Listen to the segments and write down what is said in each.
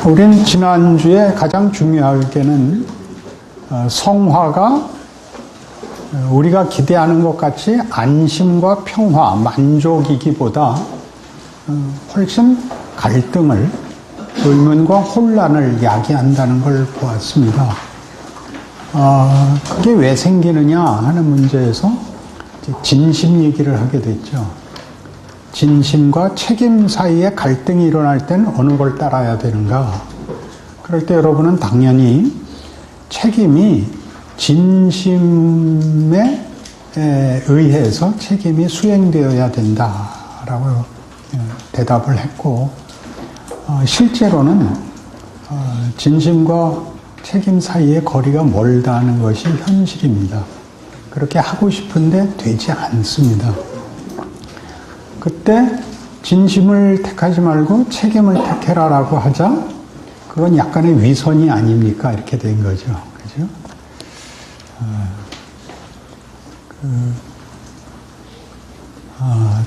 우리는 지난주에 가장 중요하게는 성화가 우리가 기대하는 것 같이 안심과 평화, 만족이기보다 훨씬 갈등을, 의문과 혼란을 야기한다는 걸 보았습니다. 그게 왜 생기느냐 하는 문제에서 진심 얘기를 하게 됐죠. 진심과 책임 사이에 갈등이 일어날 때는 어느 걸 따라야 되는가? 그럴 때 여러분은 당연히 책임이 진심에 의해서 책임이 수행되어야 된다라고 대답을 했고, 실제로는 진심과 책임 사이의 거리가 멀다는 것이 현실입니다. 그렇게 하고 싶은데 되지 않습니다. 그때 진심을 택하지 말고 책임을 택해라라고 하자, 그건 약간의 위선이 아닙니까? 이렇게 된 거죠. 그죠?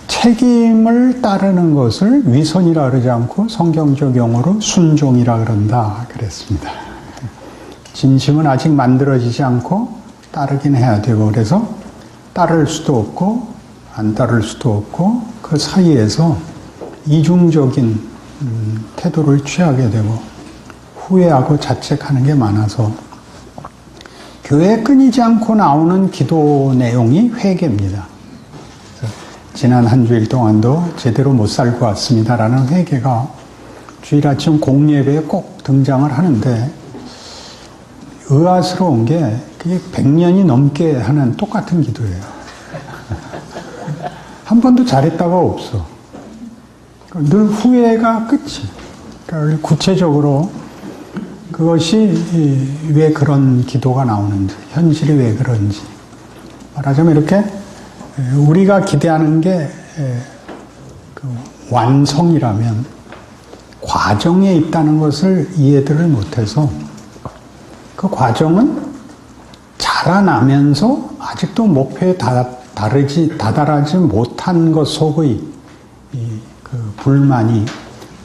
책임을 따르는 것을 위선이라 그러지 않고 성경적 용어로 순종이라 그런다 그랬습니다. 진심은 아직 만들어지지 않고 따르긴 해야 되고, 그래서 따를 수도 없고 안 따를 수도 없고 그 사이에서 이중적인 태도를 취하게 되고 후회하고 자책하는 게 많아서 교회에 끊이지 않고 나오는 기도 내용이 회개입니다. 지난 한 주일 동안도 제대로 못 살고 왔습니다라는 회개가 주일 아침 공예배에 꼭 등장을 하는데, 의아스러운 게 그게 100년이 넘게 하는 똑같은 기도예요. 한 번도 잘했다가 없어. 늘 후회가 끝이. 그러니까 구체적으로 그것이 왜 그런 기도가 나오는지, 현실이 왜 그런지. 말하자면 이렇게 우리가 기대하는 게 완성이라면 과정에 있다는 것을 이해들을 못해서 그 과정은 자라나면서 아직도 목표에 다다라지 못한 것 속의 그 불만이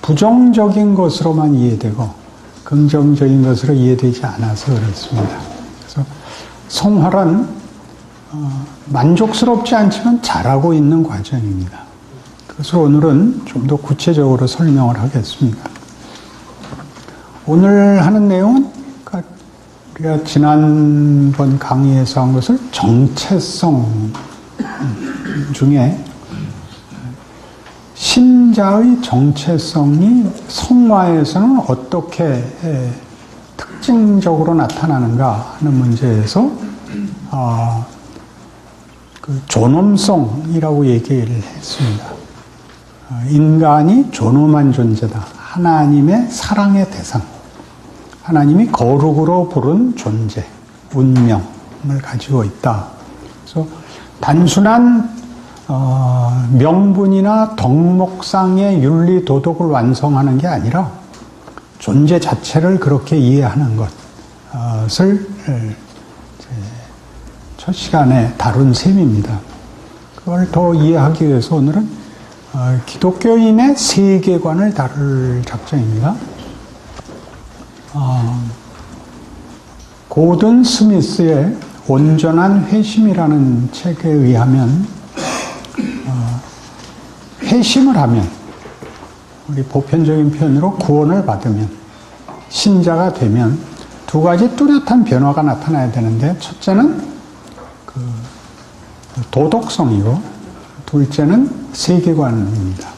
부정적인 것으로만 이해되고 긍정적인 것으로 이해되지 않아서 그렇습니다. 그래서 성화란 만족스럽지 않지만 잘하고 있는 과정입니다. 그래서 오늘은 좀 더 구체적으로 설명을 하겠습니다. 오늘 하는 내용은 우리가 지난번 강의에서 한 것을 정체성 중에 신자의 정체성이 성화에서는 어떻게 특징적으로 나타나는가 하는 문제에서 그 존엄성이라고 얘기를 했습니다. 인간이 존엄한 존재다. 하나님의 사랑의 대상. 하나님이 거룩으로 부른 존재, 운명을 가지고 있다. 그래서 단순한 명분이나 덕목상의 윤리 도덕을 완성하는 게 아니라 존재 자체를 그렇게 이해하는 것을 첫 시간에 다룬 셈입니다. 그걸 더 이해하기 위해서 오늘은 기독교인의 세계관을 다룰 작정입니다. 고든 스미스의 온전한 회심이라는 책에 의하면 회심을 하면, 우리 보편적인 표현으로 구원을 받으면, 신자가 되면 두 가지 뚜렷한 변화가 나타나야 되는데, 첫째는 그 도덕성이고 둘째는 세계관입니다.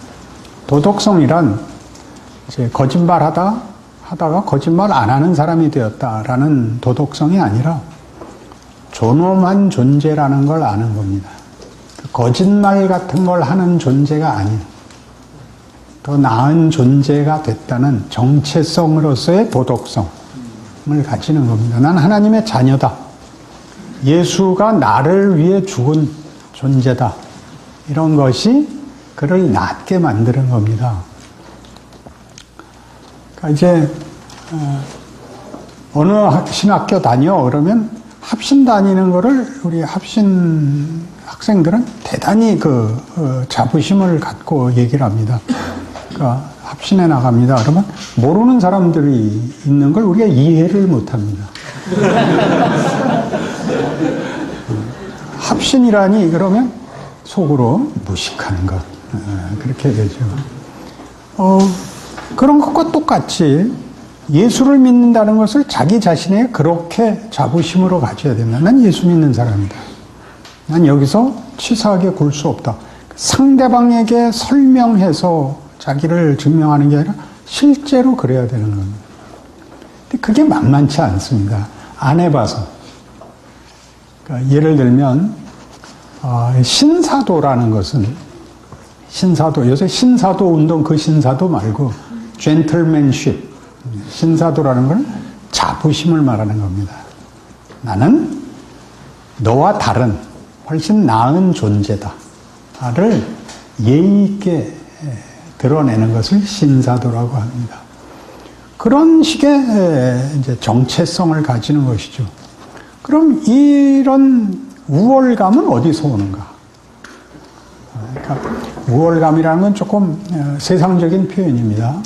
도덕성이란 이제 하다가 거짓말 안 하는 사람이 되었다라는 도덕성이 아니라 존엄한 존재라는 걸 아는 겁니다. 거짓말 같은 걸 하는 존재가 아닌 더 나은 존재가 됐다는 정체성으로서의 도덕성을 가지는 겁니다. 난 하나님의 자녀다. 예수가 나를 위해 죽은 존재다. 이런 것이 그를 낫게 만드는 겁니다. 그러니까 이제 어느 신학교 다녀 그러면 합신 다니는 거를 우리 합신 학생들은 대단히 자부심을 갖고 얘기를 합니다. 그러니까 합신해 나갑니다. 그러면 모르는 사람들이 있는 걸 우리가 이해를 못 합니다. 합신이라니 그러면 속으로 무식한 것. 그렇게 되죠. 그런 것과 똑같이 예수를 믿는다는 것을 자기 자신에 그렇게 자부심으로 가져야 됩니다. 난 예수 믿는 사람이다. 난 여기서 치사하게 굴 수 없다. 상대방에게 설명해서 자기를 증명하는 게 아니라 실제로 그래야 되는 겁니다. 근데 그게 만만치 않습니다. 안 해봐서. 그러니까 예를 들면 신사도라는 것은 요새 신사도 운동 그 신사도 말고 젠틀맨십 신사도라는 건 자부심을 말하는 겁니다. 나는 너와 다른 훨씬 나은 존재다를 예의 있게 드러내는 것을 신사도라고 합니다. 그런 식의 이제 정체성을 가지는 것이죠. 그럼 이런 우월감은 어디서 오는가? 그러니까 우월감이라는 건 조금 세상적인 표현입니다.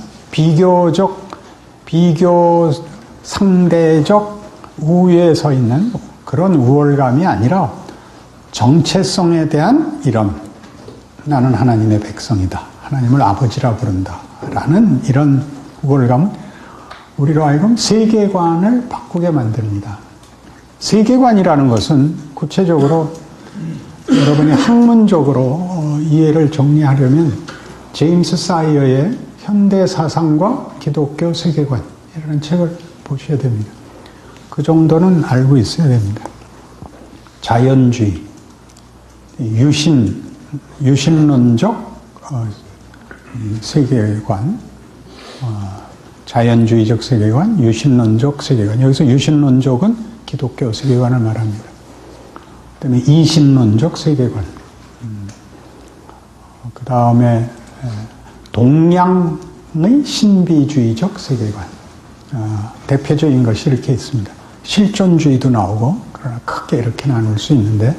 상대적 우위에 서 있는 그런 우월감이 아니라 정체성에 대한 이런 나는 하나님의 백성이다. 하나님을 아버지라 부른다. 라는 이런 우월감은 우리로 하여금 세계관을 바꾸게 만듭니다. 세계관이라는 것은 구체적으로 여러분이 학문적으로 이해를 정리하려면 제임스 사이어의 현대 사상과 기독교 세계관이라는 책을 보셔야 됩니다. 그 정도는 알고 있어야 됩니다. 자연주의, 유신론적 세계관, 자연주의적 세계관, 유신론적 세계관. 여기서 유신론적은 기독교 세계관을 말합니다. 그다음에 이신론적 세계관. 그 다음에 동양의 신비주의적 세계관. 대표적인 것이 이렇게 있습니다. 실존주의도 나오고, 그러나 크게 이렇게 나눌 수 있는데,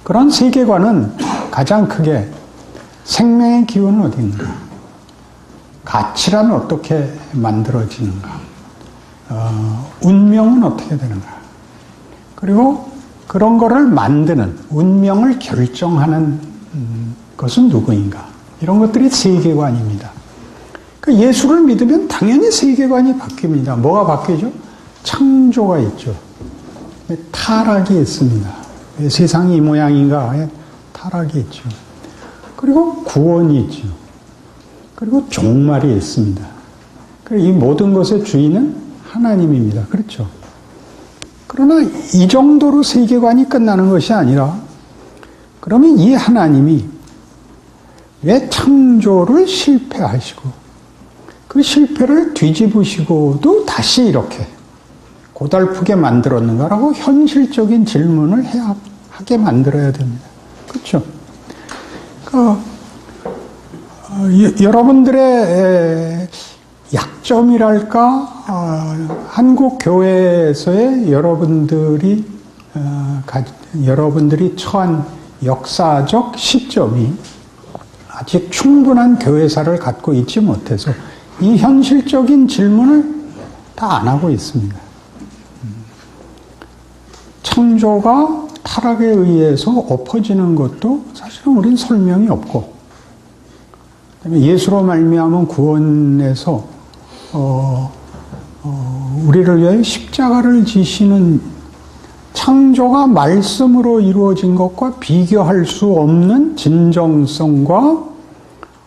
그런 세계관은 가장 크게 생명의 기원은 어디인가? 가치란 어떻게 만들어지는가? 운명은 어떻게 되는가? 그리고 그런 거를 만드는, 운명을 결정하는 것은 누구인가? 이런 것들이 세계관입니다. 그 예수를 믿으면 당연히 세계관이 바뀝니다. 뭐가 바뀌죠? 창조가 있죠. 타락이 있습니다. 왜 세상이 이 모양인가? 타락이 있죠. 그리고 구원이 있죠. 그리고 종말이 있습니다. 이 모든 것의 주인은 하나님입니다. 그렇죠? 그러나 이 정도로 세계관이 끝나는 것이 아니라, 그러면 이 하나님이 왜 창조를 실패하시고 그 실패를 뒤집으시고도 다시 이렇게 고달프게 만들었는가라고 현실적인 질문을 하게 만들어야 됩니다. 그렇죠? 여러분들의 약점이랄까, 한국 교회에서의 여러분들이 처한 역사적 시점이 아직 충분한 교회사를 갖고 있지 못해서 이 현실적인 질문을 다 안 하고 있습니다. 창조가 타락에 의해서 엎어지는 것도 사실은 우린 설명이 없고, 그다음에 예수로 말미암은 구원에서 우리를 위해 십자가를 지시는 창조가 말씀으로 이루어진 것과 비교할 수 없는 진정성과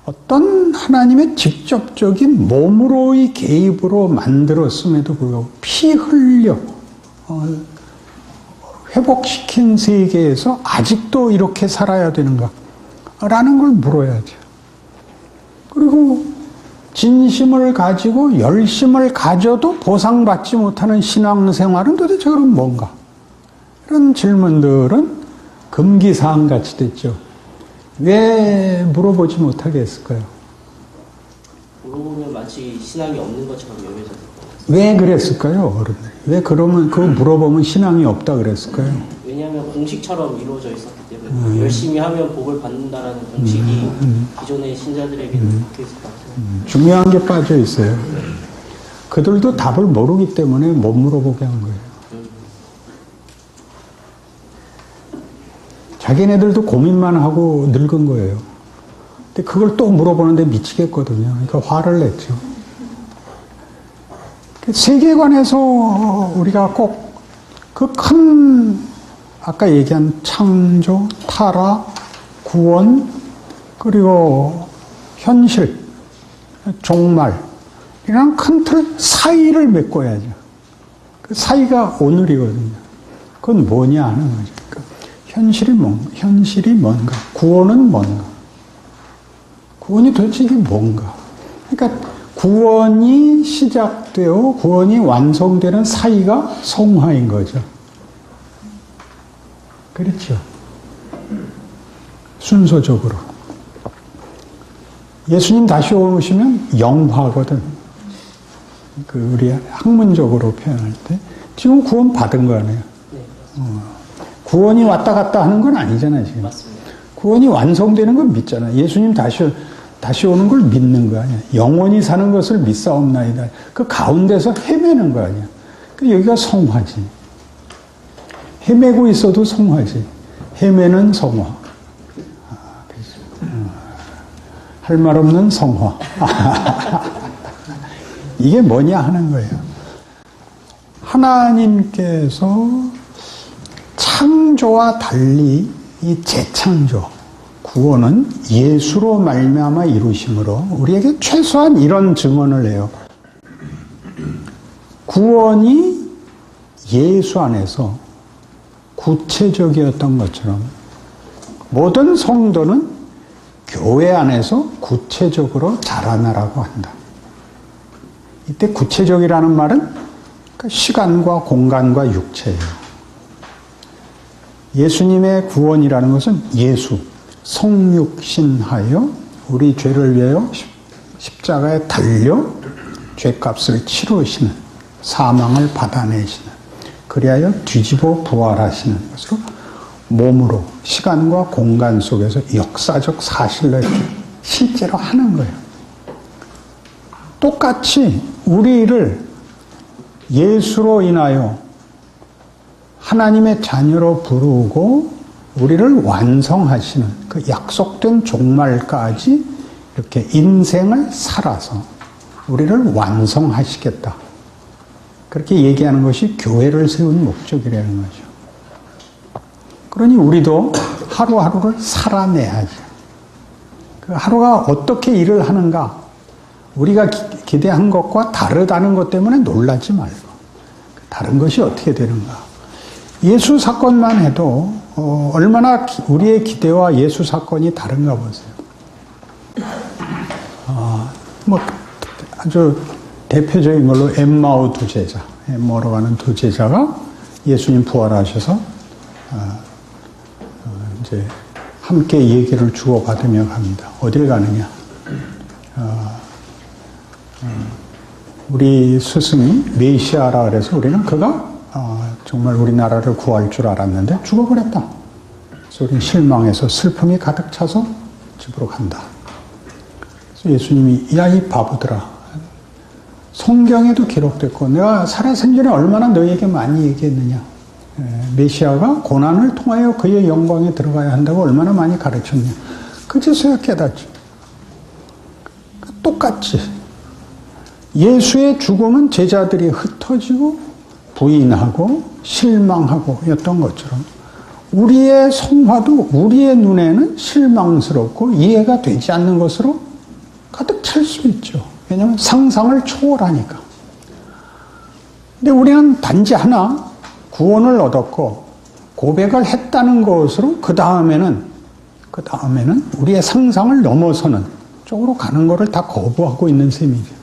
어떤 하나님의 직접적인 몸으로의 개입으로 만들었음에도 불구하고 피 흘려 회복시킨 세계에서 아직도 이렇게 살아야 되는가? 라는 걸 물어야죠. 그리고 진심을 가지고 열심을 가져도 보상받지 못하는 신앙생활은 도대체 그럼 뭔가? 이런 질문들은 금기사항 같이 됐죠. 왜 물어보지 못하게 했을까요? 물어보면 마치 신앙이 없는 것처럼 여겨졌을 것 같아요. 왜 그랬을까요, 어른들? 왜 그러면 그거 물어보면 신앙이 없다 그랬을까요? 왜냐하면 공식처럼 이루어져 있었기 때문에 열심히 하면 복을 받는다라는 공식이 기존의 신자들에게는 박혀 있을 것 같아요. 중요한 게 빠져 있어요. 그들도 답을 모르기 때문에 못 물어보게 한 거예요. 자기네들도 고민만 하고 늙은 거예요. 근데 그걸 또 물어보는데 미치겠거든요. 그러니까 화를 냈죠. 세계관에서 우리가 꼭 그 큰 아까 얘기한 창조, 타락, 구원, 그리고 현실, 종말 이런 큰 틀 사이를 메꿔야죠. 그 사이가 오늘이거든요. 그건 뭐냐 하는 거죠. 현실이 뭔가, 구원은 뭔가, 구원이 도대체 이게 뭔가. 그러니까 구원이 시작되어 구원이 완성되는 사이가 성화인 거죠. 그렇죠. 순서적으로. 예수님 다시 오시면 영화거든. 우리 학문적으로 표현할 때. 지금 구원 받은 거 아니에요? 네. 구원이 왔다 갔다 하는 건 아니잖아요, 지금. 맞습니다. 구원이 완성되는 건 믿잖아요. 예수님 다시 오는 걸 믿는 거 아니야. 영원히 사는 것을 믿사옵나이다. 그 가운데서 헤매는 거 아니야. 여기가 성화지. 헤매고 있어도 성화지. 헤매는 성화. 할 말 없는 성화. 이게 뭐냐 하는 거예요. 하나님께서 창조와 달리 이 재창조, 구원은 예수로 말미암아 이루심으로 우리에게 최소한 이런 증언을 해요. 구원이 예수 안에서 구체적이었던 것처럼 모든 성도는 교회 안에서 구체적으로 자라나라고 한다. 이때 구체적이라는 말은 시간과 공간과 육체예요. 예수님의 구원이라는 것은 예수, 성육신하여 우리 죄를 위하여 십자가에 달려 죄값을 치르시는, 사망을 받아내시는, 그리하여 뒤집어 부활하시는 것으로 몸으로 시간과 공간 속에서 역사적 사실로 실제로 하는 거예요. 똑같이 우리를 예수로 인하여 하나님의 자녀로 부르고 우리를 완성하시는 그 약속된 종말까지 이렇게 인생을 살아서 우리를 완성하시겠다. 그렇게 얘기하는 것이 교회를 세운 목적이라는 거죠. 그러니 우리도 하루하루를 살아내야죠. 그 하루가 어떻게 일을 하는가, 우리가 기대한 것과 다르다는 것 때문에 놀라지 말고, 다른 것이 어떻게 되는가. 예수 사건만 해도 얼마나 우리의 기대와 예수 사건이 다른가 보세요. 아주 대표적인 걸로 엠마오 두 제자, 엠마오로 가는 두 제자가 예수님 부활하셔서 이제 함께 얘기를 주고받으며 갑니다. 어딜 가느냐? 우리 스승이 메시아라 그래서 우리는 그가 정말 우리나라를 구할 줄 알았는데 죽어버렸다. 그래서 우리는 실망해서 슬픔이 가득 차서 집으로 간다. 그래서 예수님이 야, 이 바보들아. 성경에도 기록됐고 내가 살아생전에 얼마나 너희에게 많이 얘기했느냐. 메시아가 고난을 통하여 그의 영광에 들어가야 한다고 얼마나 많이 가르쳤냐. 그제서야 깨닫지. 똑같지. 예수의 죽음은 제자들이 흩어지고 부인하고 실망하고 였던 것처럼 우리의 성화도 우리의 눈에는 실망스럽고 이해가 되지 않는 것으로 가득 찰 수 있죠. 왜냐하면 상상을 초월하니까. 근데 우리는 단지 하나 구원을 얻었고 고백을 했다는 것으로 그 다음에는 우리의 상상을 넘어서는 쪽으로 가는 것을 다 거부하고 있는 셈이죠.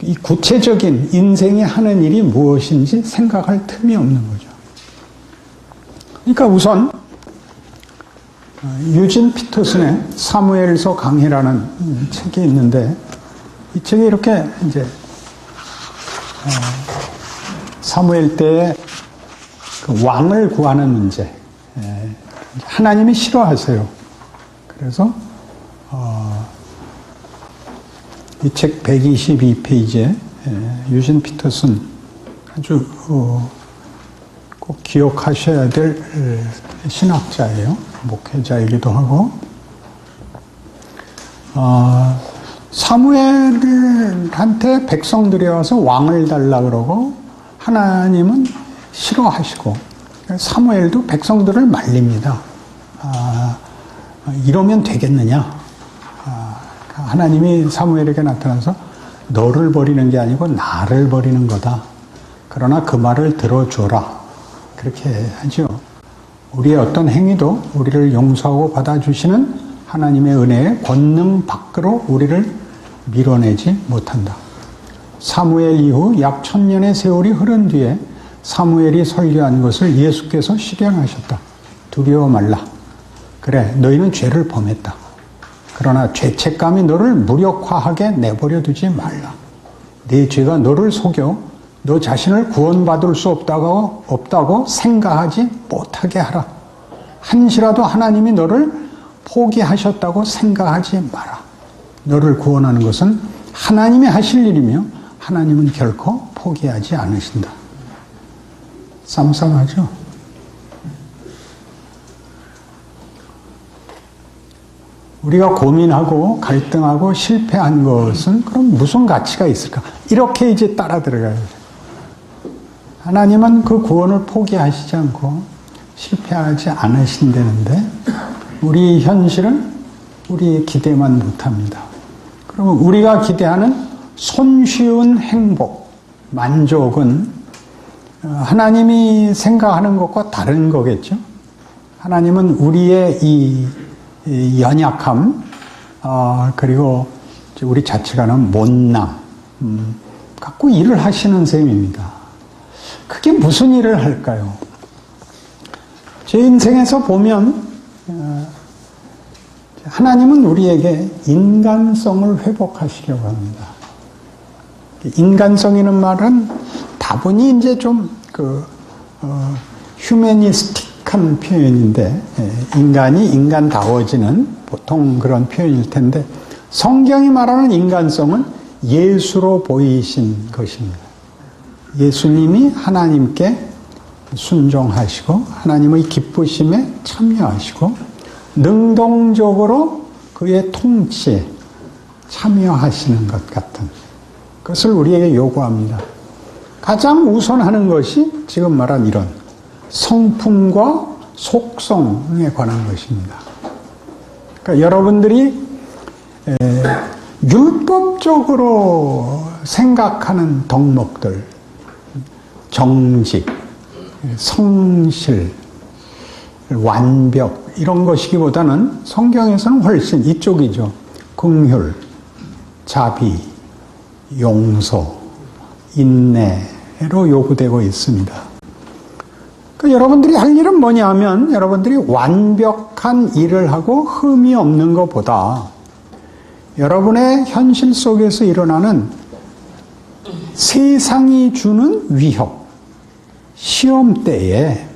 이 구체적인 인생이 하는 일이 무엇인지 생각할 틈이 없는 거죠. 그러니까 우선 유진 피터슨의 사무엘서 강해라는 책이 있는데 이 책에 이렇게 이제 사무엘 때의 그 왕을 구하는 문제. 하나님이 싫어하세요. 그래서 이 책 122페이지에 유진 피터슨 아주 꼭 기억하셔야 될 신학자예요. 목회자이기도 하고 사무엘한테 백성들이 와서 왕을 달라 그러고 하나님은 싫어하시고 사무엘도 백성들을 말립니다. 이러면 되겠느냐? 하나님이 사무엘에게 나타나서 너를 버리는 게 아니고 나를 버리는 거다. 그러나 그 말을 들어줘라. 그렇게 하죠. 우리의 어떤 행위도 우리를 용서하고 받아주시는 하나님의 은혜의 권능 밖으로 우리를 밀어내지 못한다. 사무엘 이후 약 1000년의 세월이 흐른 뒤에 사무엘이 설교한 것을 예수께서 실현하셨다. 두려워 말라. 그래, 너희는 죄를 범했다. 그러나 죄책감이 너를 무력화하게 내버려 두지 말라. 네 죄가 너를 속여 너 자신을 구원받을 수 없다고 생각하지 못하게 하라. 한시라도 하나님이 너를 포기하셨다고 생각하지 마라. 너를 구원하는 것은 하나님이 하실 일이며 하나님은 결코 포기하지 않으신다. 쌈쌈하죠? 우리가 고민하고 갈등하고 실패한 것은 그럼 무슨 가치가 있을까? 이렇게 이제 따라 들어가야죠. 하나님은 그 구원을 포기하시지 않고 실패하지 않으신다는데 우리 현실은 우리의 기대만 못합니다. 그러면 우리가 기대하는 손쉬운 행복, 만족은 하나님이 생각하는 것과 다른 거겠죠. 하나님은 우리의 이 연약함, 그리고 우리 자체가는 못남 갖고 일을 하시는 셈입니다. 그게 무슨 일을 할까요? 제 인생에서 보면 하나님은 우리에게 인간성을 회복하시려고 합니다. 인간성이라는 말은 다분히 이제 좀 휴머니스틱한 표현인데 인간이 인간다워지는 보통 그런 표현일 텐데 성경이 말하는 인간성은 예수로 보이신 것입니다. 예수님이 하나님께 순종하시고 하나님의 기쁘심에 참여하시고 능동적으로 그의 통치에 참여하시는 것 같은 그것을 우리에게 요구합니다. 가장 우선하는 것이 지금 말한 이런 성품과 속성에 관한 것입니다. 그러니까 여러분들이 율법적으로 생각하는 덕목들, 정직, 성실, 완벽 이런 것이기보다는 성경에서는 훨씬 이쪽이죠. 긍휼, 자비, 용서, 인내로 요구되고 있습니다. 그러니까 여러분들이 할 일은 뭐냐 하면 여러분들이 완벽한 일을 하고 흠이 없는 것보다 여러분의 현실 속에서 일어나는 세상이 주는 위협, 시험 때에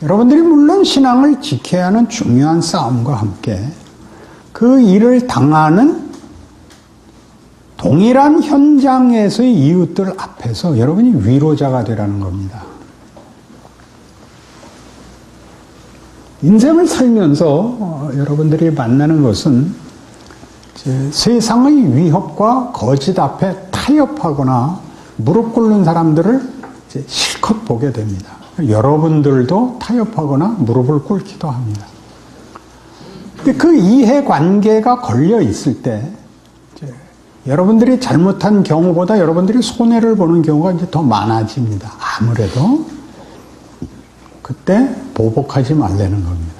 여러분들이 물론 신앙을 지켜야 하는 중요한 싸움과 함께 그 일을 당하는 동일한 현장에서의 이웃들 앞에서 여러분이 위로자가 되라는 겁니다. 인생을 살면서 여러분들이 만나는 것은 세상의 위협과 거짓 앞에 타협하거나 무릎 꿇는 사람들을 실컷 보게 됩니다. 여러분들도 타협하거나 무릎을 꿇기도 합니다. 근데 그 이해관계가 걸려 있을 때 여러분들이 잘못한 경우보다 여러분들이 손해를 보는 경우가 이제 더 많아집니다. 아무래도 그때 보복하지 말라는 겁니다.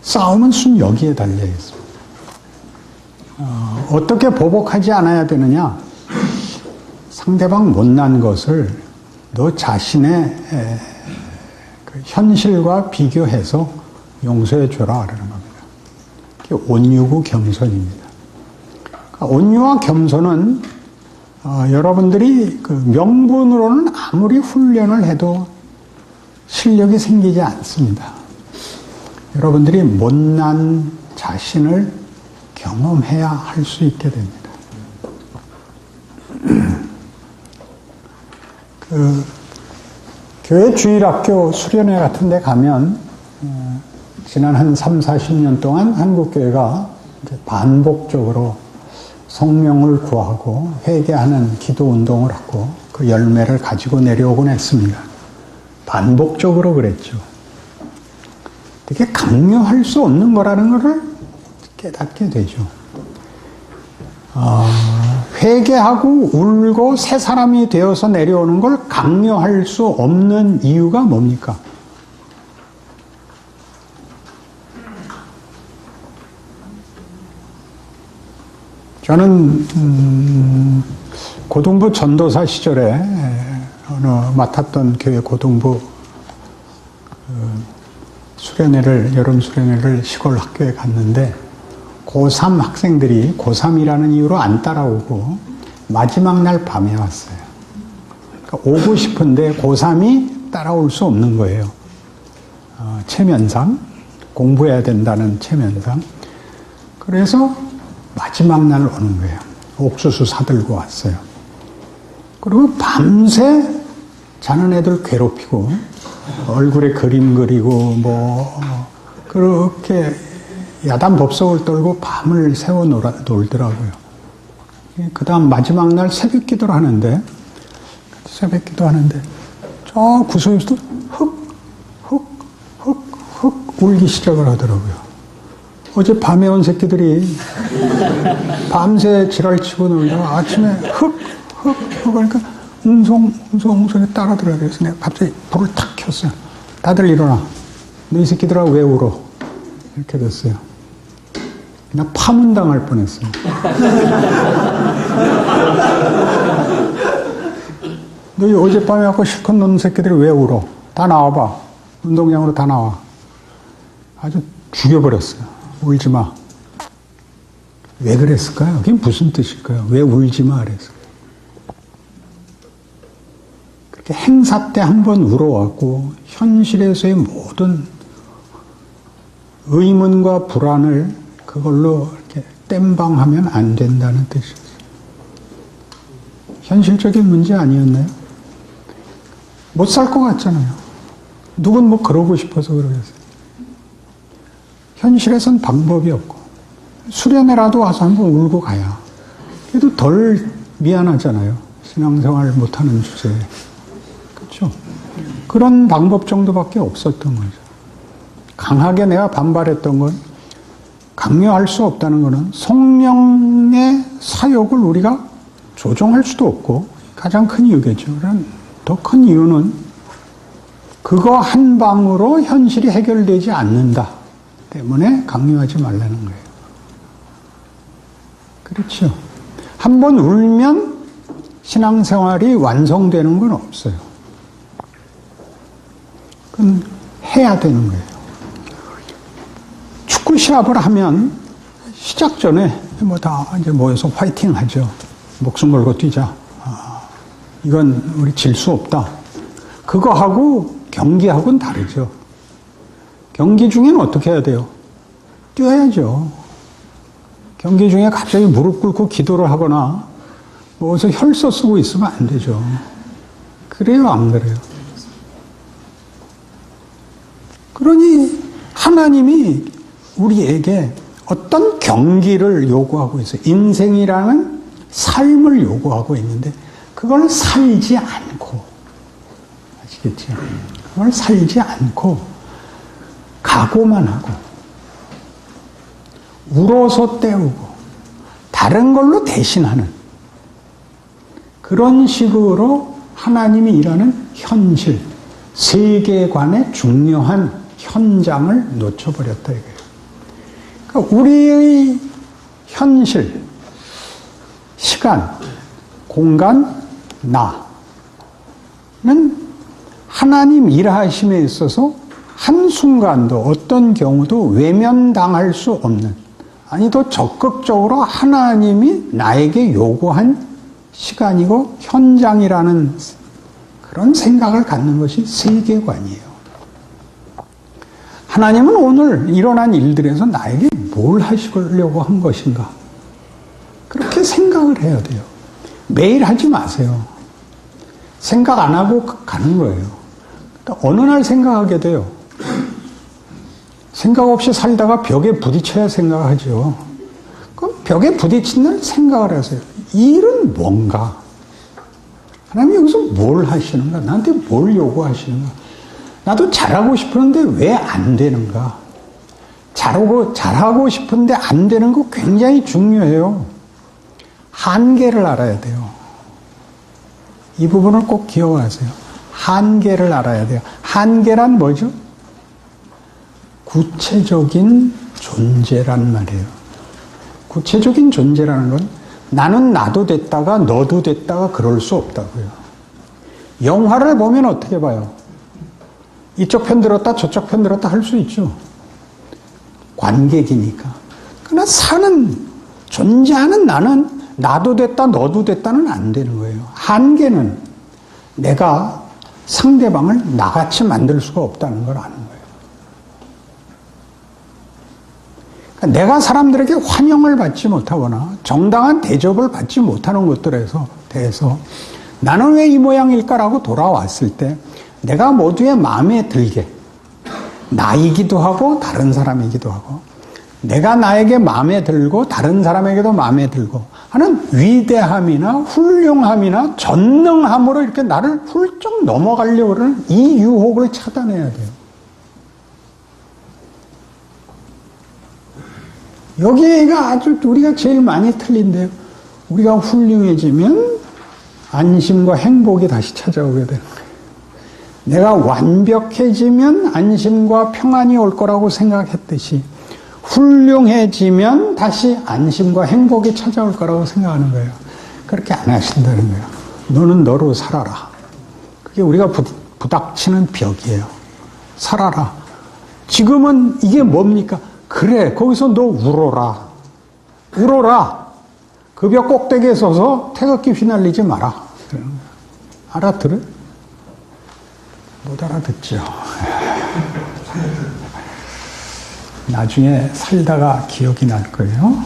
싸움은 순 여기에 달려 있습니다. 어떻게 보복하지 않아야 되느냐? 상대방 못난 것을 너 자신의 그 현실과 비교해서 용서해 줘라 그러는 겁니다. 그게 온유고 겸손입니다. 그러니까 온유와 겸손은 여러분들이 그 명분으로는 아무리 훈련을 해도 실력이 생기지 않습니다. 여러분들이 못난 자신을 경험해야 할 수 있게 됩니다. 교회 주일학교 수련회 같은 데 가면 지난 한 3, 40년 동안 한국교회가 이제 반복적으로 성령을 구하고 회개하는 기도 운동을 하고 그 열매를 가지고 내려오곤 했습니다. 반복적으로 그랬죠. 되게 강요할 수 없는 거라는 것을 깨닫게 되죠. 회개하고 울고 새 사람이 되어서 내려오는 걸 강요할 수 없는 이유가 뭡니까? 저는 고등부 전도사 시절에 어느 맡았던 교회 고등부 수련회를, 여름 수련회를 시골 학교에 갔는데 고3 학생들이 고3이라는 이유로 안 따라오고 마지막 날 밤에 왔어요. 그러니까 오고 싶은데 고3이 따라올 수 없는 거예요. 체면상, 공부해야 된다는 체면상. 그래서 마지막 날 오는 거예요. 옥수수 사들고 왔어요. 그리고 밤새 자는 애들 괴롭히고 얼굴에 그림 그리고 그렇게 야단 법석을 떨고 밤을 새워 놀더라고요. 그 다음 마지막 날 새벽 기도를 하는데 저 구석에서도 흑 울기 시작을 하더라고요. 어제 밤에 온 새끼들이 밤새 지랄치고 놀다가 아침에 흑 하니까 웅성웅성에 따라 들어야 돼서 내가 갑자기 불을 탁 켰어요. 다들 일어나. 너 이 새끼들아 왜 울어? 이렇게 됐어요. 그냥 파문당할 뻔했어요. 너희 어젯밤에 갖고 실컷 노는 새끼들이 왜 울어? 다 나와봐. 운동장으로 다 나와. 아주 죽여버렸어요. 울지 마. 왜 그랬을까요? 그게 무슨 뜻일까요? 왜 울지 마 그랬을까요? 그렇게 행사 때 한번 울어왔고 현실에서의 모든 의문과 불안을 그걸로 이렇게 땜방하면 안 된다는 뜻이었어요. 현실적인 문제 아니었나요? 못 살 것 같잖아요. 누군 그러고 싶어서 그러겠어요. 현실에선 방법이 없고 수련회라도 와서 한번 울고 가야 그래도 덜 미안하잖아요. 신앙생활 못하는 주제에. 그렇죠? 그런 방법 정도밖에 없었던 거죠. 강하게 내가 반발했던 건 강요할 수 없다는 것은 성령의 사역을 우리가 조종할 수도 없고 가장 큰 이유겠죠. 더 큰 이유는 그거 한 방으로 현실이 해결되지 않는다 때문에 강요하지 말라는 거예요. 그렇죠. 한번 울면 신앙생활이 완성되는 건 없어요. 그건 해야 되는 거예요. 축구 시합을 하면 시작 전에 다 이제 모여서 화이팅 하죠. 목숨 걸고 뛰자. 이건 우리 질 수 없다. 그거하고 경기하고는 다르죠. 경기 중에는 어떻게 해야 돼요? 뛰어야죠. 경기 중에 갑자기 무릎 꿇고 기도를 하거나 어디서 혈서 쓰고 있으면 안 되죠. 그래요, 안 그래요? 그러니 하나님이 우리에게 어떤 경기를 요구하고 있어요. 인생이라는 삶을 요구하고 있는데 그걸 살지 않고, 아시겠죠? 그걸 살지 않고 각오만 하고 울어서 때우고 다른 걸로 대신하는 그런 식으로 하나님이 일하는 현실, 세계관의 중요한 현장을 놓쳐버렸다 이거예요. 그러니까 우리의 현실, 시간, 공간, 나는 하나님 일하심에 있어서 한순간도 어떤 경우도 외면당할 수 없는, 아니 더 적극적으로 하나님이 나에게 요구한 시간이고 현장이라는 그런 생각을 갖는 것이 세계관이에요. 하나님은 오늘 일어난 일들에서 나에게 뭘 하시려고 한 것인가? 그렇게 생각을 해야 돼요. 매일 하지 마세요. 생각 안 하고 가는 거예요. 어느 날 생각하게 돼요. 생각 없이 살다가 벽에 부딪혀야 생각하죠. 그럼 벽에 부딪힌 날 생각을 하세요. 이 일은 뭔가? 하나님 여기서 뭘 하시는가? 나한테 뭘 요구하시는가? 나도 잘하고 싶은데 왜 안 되는가? 잘하고 싶은데 안 되는 거 굉장히 중요해요. 한계를 알아야 돼요. 이 부분을 꼭 기억하세요. 한계를 알아야 돼요. 한계란 뭐죠? 구체적인 존재란 말이에요. 구체적인 존재라는 건 나는 나도 됐다가 너도 됐다가 그럴 수 없다고요. 영화를 보면 어떻게 봐요? 이쪽 편 들었다 저쪽 편 들었다 할 수 있죠. 관객이니까. 그러나 존재하는 나는 나도 됐다 너도 됐다는 안 되는 거예요. 한계는 내가 상대방을 나같이 만들 수가 없다는 걸 아는 거예요. 그러니까 내가 사람들에게 환영을 받지 못하거나 정당한 대접을 받지 못하는 것들에 대해서 나는 왜 이 모양일까라고 돌아왔을 때 내가 모두의 마음에 들게, 나이기도 하고 다른 사람이기도 하고, 내가 나에게 마음에 들고 다른 사람에게도 마음에 들고 하는 위대함이나 훌륭함이나 전능함으로 이렇게 나를 훌쩍 넘어가려고 하는 이 유혹을 차단해야 돼요. 여기가 아주 우리가 제일 많이 틀린데요. 우리가 훌륭해지면 안심과 행복이 다시 찾아오게 되는 거예요. 내가 완벽해지면 안심과 평안이 올 거라고 생각했듯이 훌륭해지면 다시 안심과 행복이 찾아올 거라고 생각하는 거예요. 그렇게 안 하신다는 거예요. 너는 너로 살아라. 그게 우리가 부닥치는 벽이에요. 살아라. 지금은 이게 뭡니까? 그래, 거기서 너 울어라. 울어라. 그 벽 꼭대기에 서서 태극기 휘날리지 마라. 알아들어요? 못 알아듣죠. 나중에 살다가 기억이 날 거예요.